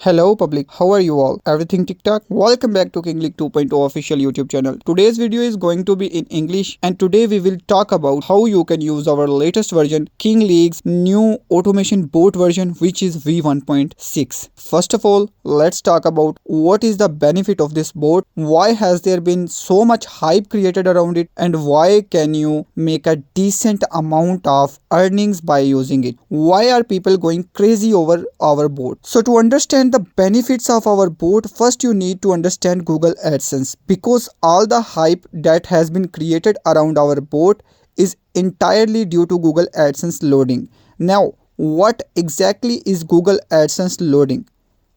Hello public, how are you all? Everything TikTok? Welcome back to Kingleague 2.0 official YouTube channel. Today's video is going to be in English and today we will talk about how you can use our latest version Kingleague's new automation bot version which is v1.6. First of all, let's talk about what is the benefit of this bot, why has there been so much hype created around it, and why can you make a decent amount of earnings by using it. Why are people going crazy over our bot? So to understand the benefits of our bot, first you need to understand Google Adsense, because all the hype that has been created around our bot is entirely due to Google Adsense loading. Now, what exactly is Google Adsense loading?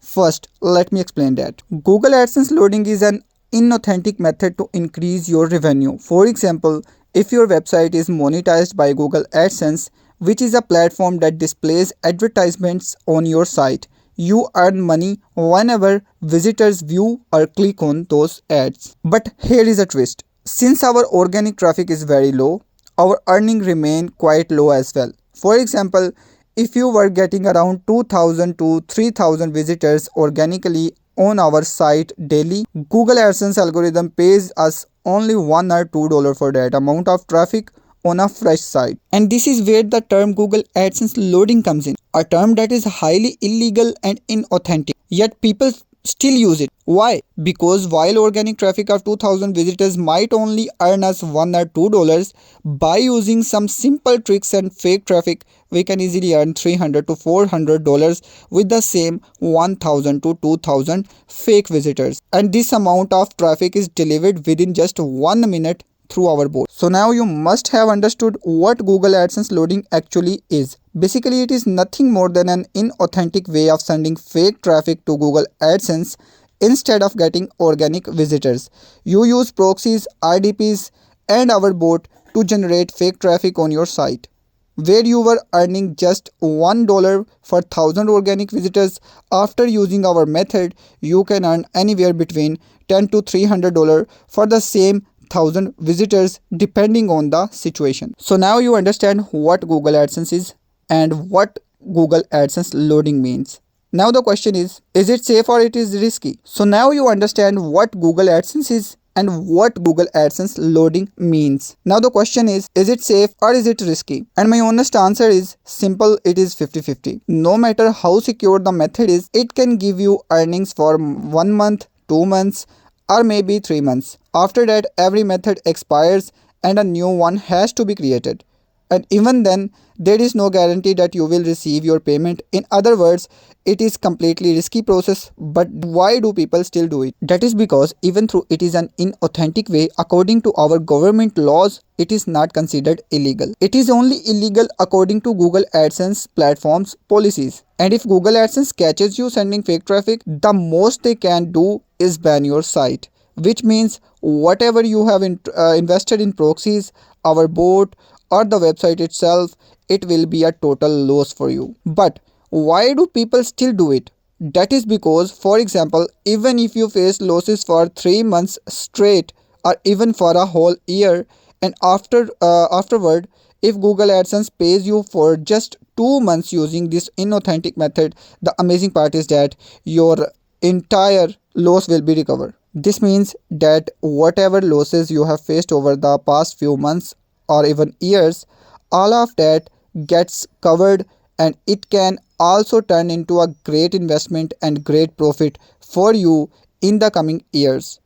First, let me explain that. Google AdSense loading is an inauthentic method to increase your revenue. For example, if your website is monetized by Google AdSense, which is a platform that displays advertisements on your site, you earn money whenever visitors view or click on those ads. But here is a twist. Since our organic traffic is very low, our earning remain quite low as well. For example, if you were getting around 2000 to 3000 visitors organically on our site daily, Google AdSense algorithm pays us only $1 or $2 for that amount of traffic on a fresh site. And this is where the term Google AdSense loading comes in, a term that is highly illegal and inauthentic, yet people still use it. Why? Because while organic traffic of 2000 visitors might only earn us $1 or $2, by using some simple tricks and fake traffic, we can easily earn $300 to $400 with the same 1000 to 2000 fake visitors. And this amount of traffic is delivered within just 1 minute through our bot. So now you must have understood what Google AdSense loading actually is. Basically, it is nothing more than an inauthentic way of sending fake traffic to Google AdSense instead of getting organic visitors. You use proxies, RDPs, and our bot to generate fake traffic on your site. Where you were earning just $1 for 1000 organic visitors, after using our method, you can earn anywhere between $10 to $300 for the same 1000 visitors depending on the situation. So now you understand what Google AdSense is and what Google AdSense loading means. Now the question is it safe or it is risky? So now you understand what Google AdSense is and what Google AdSense loading means. Now the question is it safe or is it risky? And my honest answer is simple, it is 50-50. No matter how secure the method is, it can give you earnings for 1 month, 2 months, or maybe 3 months. After that, every method expires and a new one has to be created. And even then, there is no guarantee that you will receive your payment. In other words, it is completely risky process. But why do people still do it? That is because even though it is an inauthentic way, according to our government laws, it is not considered illegal. It is only illegal according to Google AdSense platform's policies. And if Google AdSense catches you sending fake traffic, the most they can do is ban your site. Which means whatever you have invested in proxies, our bot, or the website itself, it will be a total loss for you. But why do people still do it? That is because, for example, even if you face losses for 3 months straight or even for a whole year, and afterward, if Google AdSense pays you for just 2 months using this inauthentic method, the amazing part is that your entire loss will be recovered. This means that whatever losses you have faced over the past few months or even years, all of that gets covered, and it can also turn into a great investment and great profit for you in the coming years.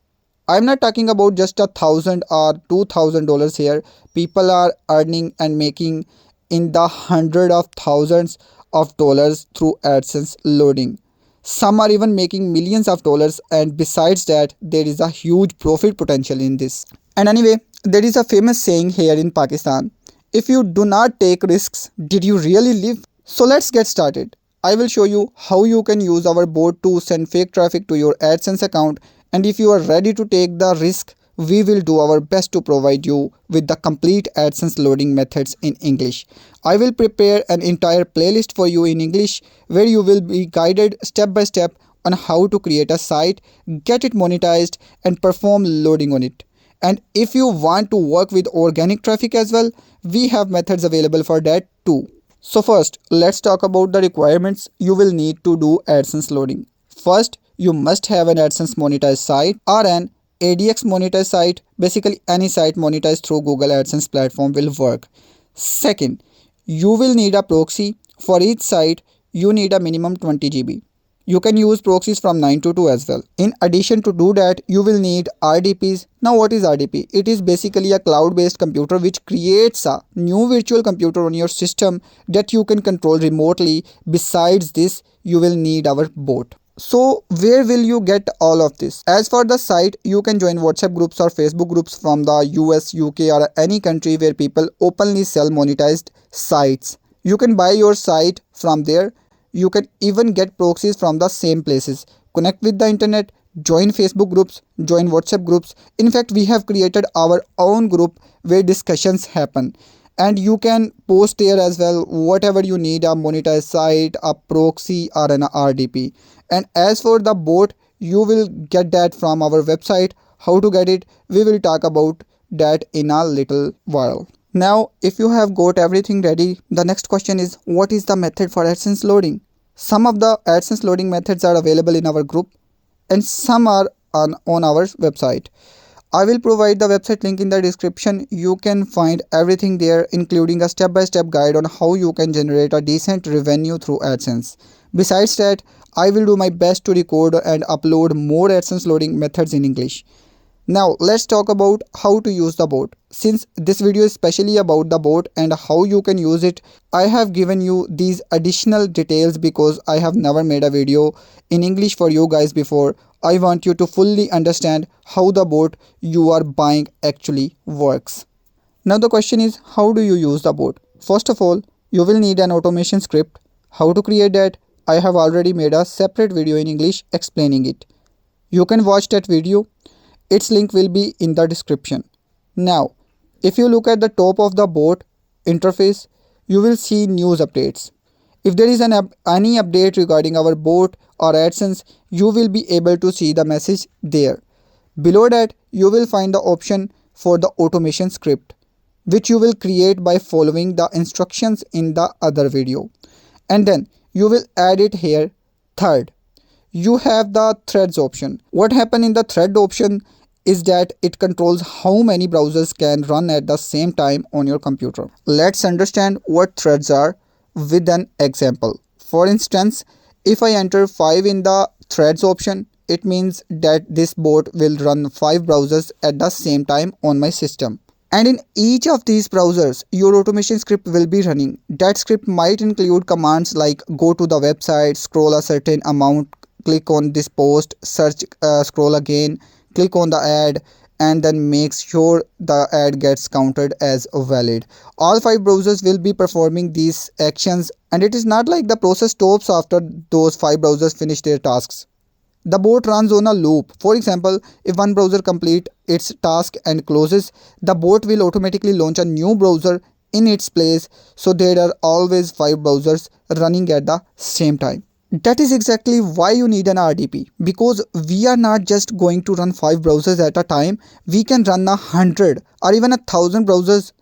I'm not talking about just $1,000 or $2,000 here. People are earning and making in the hundreds of thousands of dollars through AdSense loading. Some are even making millions of dollars, and besides that, there is a huge profit potential in this. And anyway, there is a famous saying here in Pakistan, if you do not take risks, did you really live? So let's get started. I will show you how you can use our bot to send fake traffic to your AdSense account, and if you are ready to take the risk, we will do our best to provide you with the complete AdSense loading methods in English. I will prepare an entire playlist for you in English where you will be guided step by step on how to create a site, get it monetized, and perform loading on it. And if you want to work with organic traffic as well, we have methods available for that too. So first, let's talk about the requirements you will need to do AdSense loading. First, you must have an AdSense monetized site or an ADX monetized site. Basically, any site monetized through Google AdSense platform will work. Second, you will need a proxy. For each site, you need a minimum 20 GB. You can use proxies from 922 as well. In addition to do that, you will need RDPs. Now what is RDP? It is basically a cloud-based computer which creates a new virtual computer on your system that you can control remotely. Besides this, you will need our bot. So where will you get all of this? As for the site, you can join WhatsApp groups or Facebook groups from the US, UK or any country where people openly sell monetized sites. You can buy your site from there. You can even get proxies from the same places. Connect with the internet, join Facebook groups, join WhatsApp groups. In fact, we have created our own group where discussions happen. And you can post there as well whatever you need, a monetized site, a proxy or an RDP. And as for the bot, you will get that from our website. How to get it, we will talk about that in a little while. Now, if you have got everything ready, the next question is, what is the method for AdSense loading? Some of the AdSense loading methods are available in our group and some are on our website. I will provide the website link in the description. You can find everything there, including a step-by-step guide on how you can generate a decent revenue through AdSense. Besides that, I will do my best to record and upload more AdSense loading methods in English. Now let's talk about how to use the bot. Since this video is specially about the bot and how you can use it, I have given you these additional details because I have never made a video in English for you guys before. I want you to fully understand how the bot you are buying actually works. Now the question is, how do you use the bot? First of all, you will need an automation script. How to create that? I have already made a separate video in English explaining it. You can watch that video. Its link will be in the description. Now, if you look at the top of the bot interface, you will see news updates. If there is any update regarding our bot or AdSense, you will be able to see the message there. Below that, you will find the option for the automation script, which you will create by following the instructions in the other video. And then you will add it here. Third, you have the threads option. What happens in the thread option is that it controls how many browsers can run at the same time on your computer. Let's understand what threads are with an example. For instance, if I enter 5 in the threads option, it means that this bot will run 5 browsers at the same time on my system. And in each of these browsers, your automation script will be running. That script might include commands like go to the website, scroll a certain amount, click on this post, search, scroll again, click on the ad, and then make sure the ad gets counted as valid. All 5 browsers will be performing these actions, and it is not like the process stops after those 5 browsers finish their tasks. The bot runs on a loop. For example, if one browser completes its task and closes, the bot will automatically launch a new browser in its place, so there are always 5 browsers running at the same time. That is exactly why you need an RDP, because we are not just going to run 5 browsers at a time. We can run 100 or even 1,000 browsers.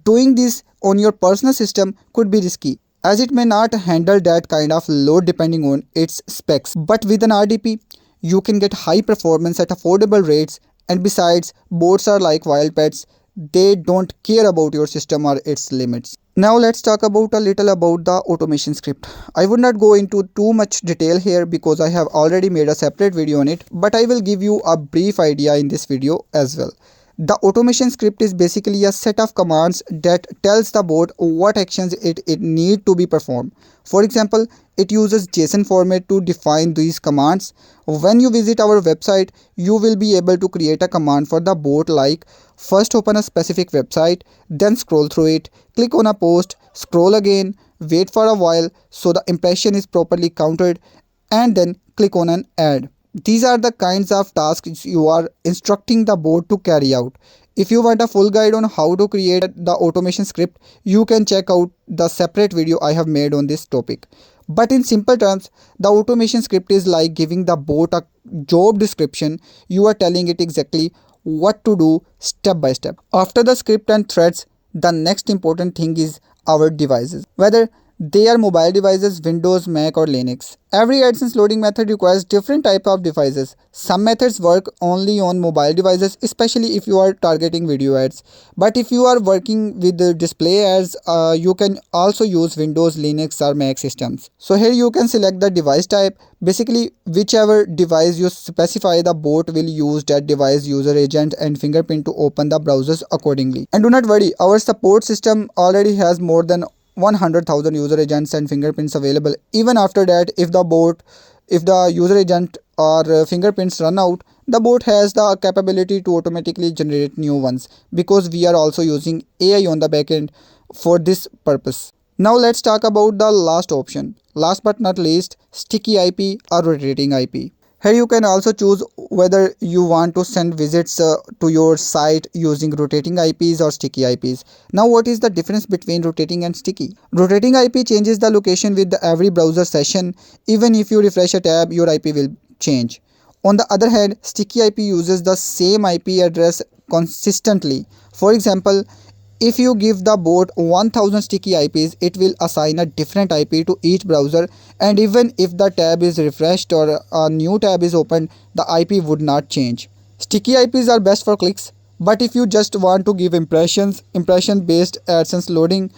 Doing this on your personal system could be risky, as it may not handle that kind of load depending on its specs. But with an RDP, you can get high performance at affordable rates, and besides, bots are like wild pets. They don't care about your system or its limits. Now let's talk about a little about the automation script. I would not go into too much detail here because I have already made a separate video on it, but I will give you a brief idea in this video as well. The automation script is basically a set of commands that tells the bot what actions it need to be performed. For example, it uses JSON format to define these commands. When you visit our website, you will be able to create a command for the bot like first open a specific website, then scroll through it, click on a post, scroll again, wait for a while so the impression is properly counted, and then click on an ad. These are the kinds of tasks you are instructing the bot to carry out. If you want a full guide on how to create the automation script, you can check out the separate video I have made on this topic. But in simple terms, the automation script is like giving the bot a job description. You are telling it exactly what to do step by step. After the script and threads, the next important thing is our devices. Whether they are mobile devices, Windows, Mac or Linux. Every AdSense loading method requires different type of devices. Some methods work only on mobile devices, especially if you are targeting video ads. But if you are working with the display ads, you can also use Windows, Linux or Mac systems. So here you can select the device type. Basically, whichever device you specify, the bot will use that device user agent and fingerprint to open the browsers accordingly. And do not worry, our support system already has more than 100,000 user agents and fingerprints available. Even after that, if the user agent or fingerprints run out, the bot has the capability to automatically generate new ones, because we are also using AI on the backend for this purpose. Now let's talk about the last option. Last but not least, sticky IP or rotating IP. Here you can also choose whether you want to send visits to your site using rotating IPs or sticky IPs. Now what is the difference between rotating and sticky? Rotating IP changes the location with every browser session. Even if you refresh a tab, your IP will change. On the other hand, sticky IP uses the same IP address consistently. For example, if you give the bot 1000 sticky IPs, it will assign a different IP to each browser, and even if the tab is refreshed or a new tab is opened, the IP would not change. Sticky IPs are best for clicks, but if you just want to give impression based AdSense loading,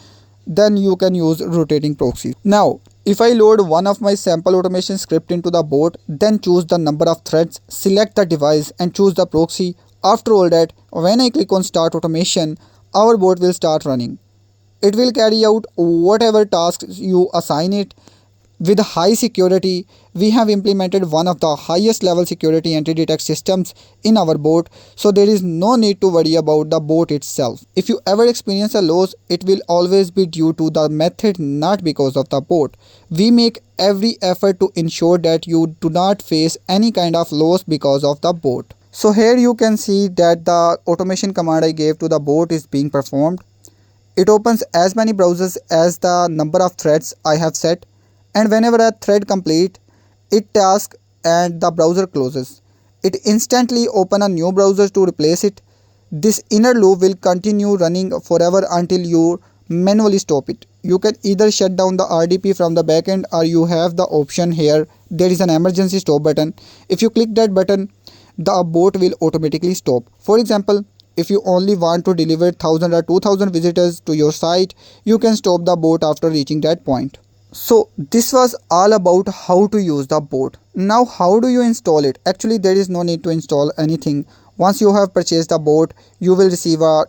then you can use rotating proxies. Now, if I load one of my sample automation script into the bot, then choose the number of threads, select the device and choose the proxy. After all that, when I click on start automation, our bot will start running. It will carry out whatever tasks you assign it. With high security, we have implemented one of the highest level security anti-detect systems in our bot, so there is no need to worry about the bot itself. If you ever experience a loss, it will always be due to the method, not because of the bot. We make every effort to ensure that you do not face any kind of loss because of the bot. So here you can see that the automation command I gave to the bot is being performed. It opens as many browsers as the number of threads I have set, and whenever a thread complete, it tasks and the browser closes. It instantly open a new browser to replace it. This inner loop will continue running forever until you manually stop it. You can either shut down the RDP from the backend, or you have the option here. There is an emergency stop button. If you click that button, the bot will automatically stop. For example, if you only want to deliver 1000 or 2000 visitors to your site, you can stop the bot after reaching that point. So this was all about how to use the bot. Now how do you install it? Actually, there is no need to install anything. Once you have purchased the bot, you will receive a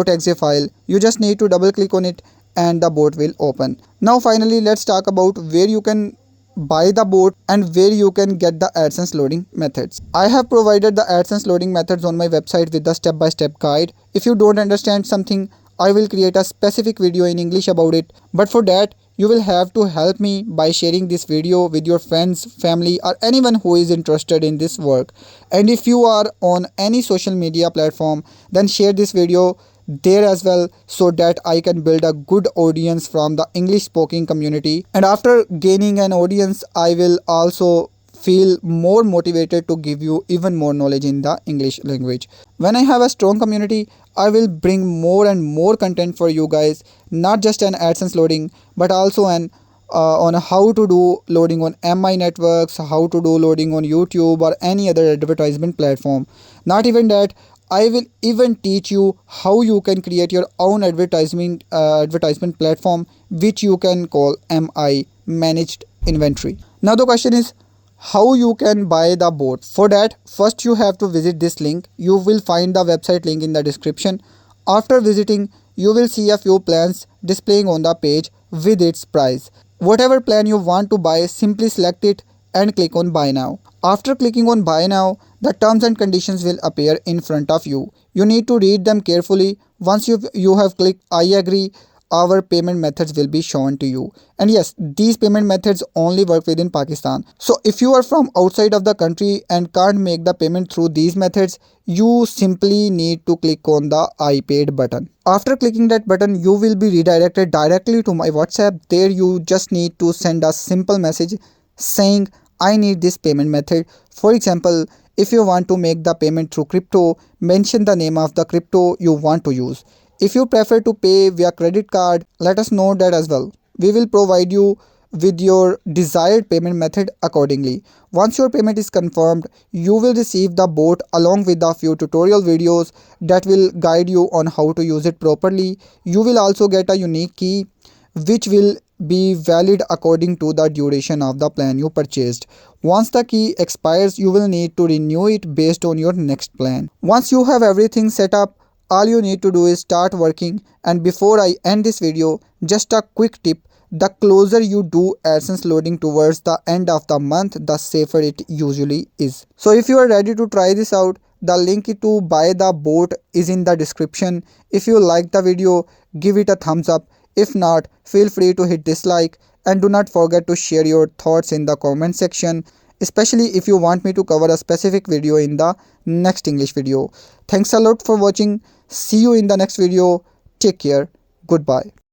.exe file. You just need to double click on it and the bot will open. Now finally, let's talk about where you can buy the bot and where you can get the AdSense loading methods. I have provided the AdSense loading methods on my website with the step-by-step guide. If you don't understand something, I will create a specific video in English about it. But for that, you will have to help me by sharing this video with your friends, family or anyone who is interested in this work. And if you are on any social media platform, then share this video there as well, so that I can build a good audience from the English speaking community. And after gaining an audience, I will also feel more motivated to give you even more knowledge in the English language. When I have a strong community, I will bring more and more content for you guys, not just an AdSense loading, but also on how to do loading on MI networks, how to do loading on YouTube or any other advertisement platform. Not even that, I will even teach you how you can create your own advertisement platform, which you can call MI, managed inventory. Now the question is how you can buy the bot. For that, first you have to visit this link. You will find the website link in the description. After visiting, you will see a few plans displaying on the page with its price. Whatever plan you want to buy, simply select it and click on buy now. After clicking on buy now, the terms and conditions will appear in front of you. You need to read them carefully. Once you have clicked I agree, our payment methods will be shown to you. And yes, these payment methods only work within Pakistan. So if you are from outside of the country and can't make the payment through these methods, you simply need to click on the I paid button. After clicking that button, you will be redirected directly to my WhatsApp. There you just need to send a simple message saying I need this payment method. For example, if you want to make the payment through crypto, mention the name of the crypto you want to use. If you prefer to pay via credit card, let us know that as well. We will provide you with your desired payment method accordingly. Once your payment is confirmed, you will receive the bot along with a few tutorial videos that will guide you on how to use it properly. You will also get a unique key which will be valid according to the duration of the plan you purchased. Once the key expires, you will need to renew it based on your next plan. Once you have everything set up, all you need to do is start working. And before I end this video, just a quick tip: the closer you do AdSense loading towards the end of the month, the safer it usually is. So if you are ready to try this out, the link to buy the bot is in the description. If you like the video, give it a thumbs up. If not, feel free to hit dislike, and do not forget to share your thoughts in the comment section, especially if you want me to cover a specific video in the next English video. Thanks a lot for watching. See you in the next video. Take care. Goodbye.